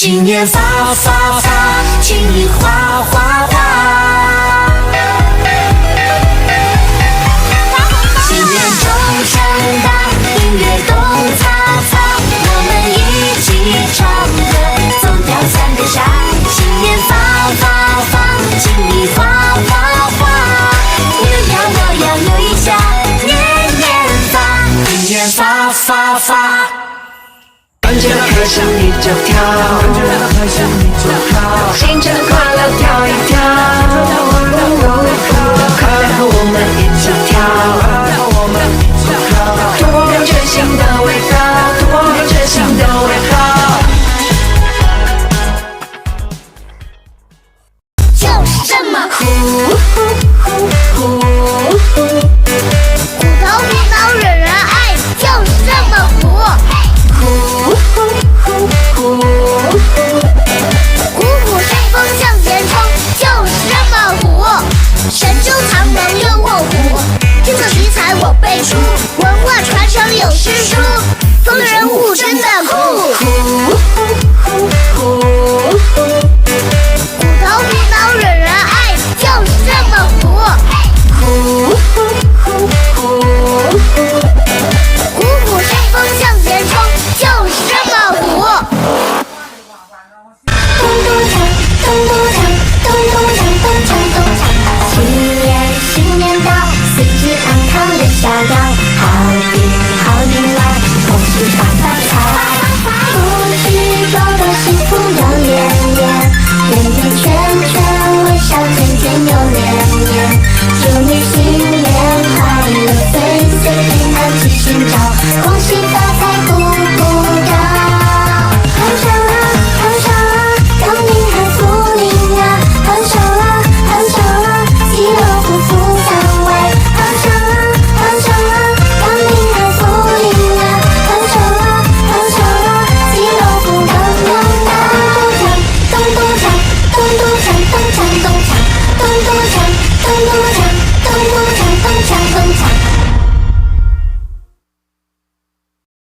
新年发发发，请你花花花。新年钟声大，音乐动擦擦，我们一起唱歌，走掉3个傻。新年发发发，请你花花花。你要我要扭一下，年年发，年年发发发。看见了开心你就跳，看见了开心你就跳，新春快乐跳一跳，快乐和我们一起跳，突破全新的味道，突破全新的味道，就是这么酷，骨头皮脑惹人爱，就是这么酷。虎虎生风向前冲，就是这么虎。神州藏龙有卧虎，这个题材我背书，文化传承有诗书，风人物真的酷。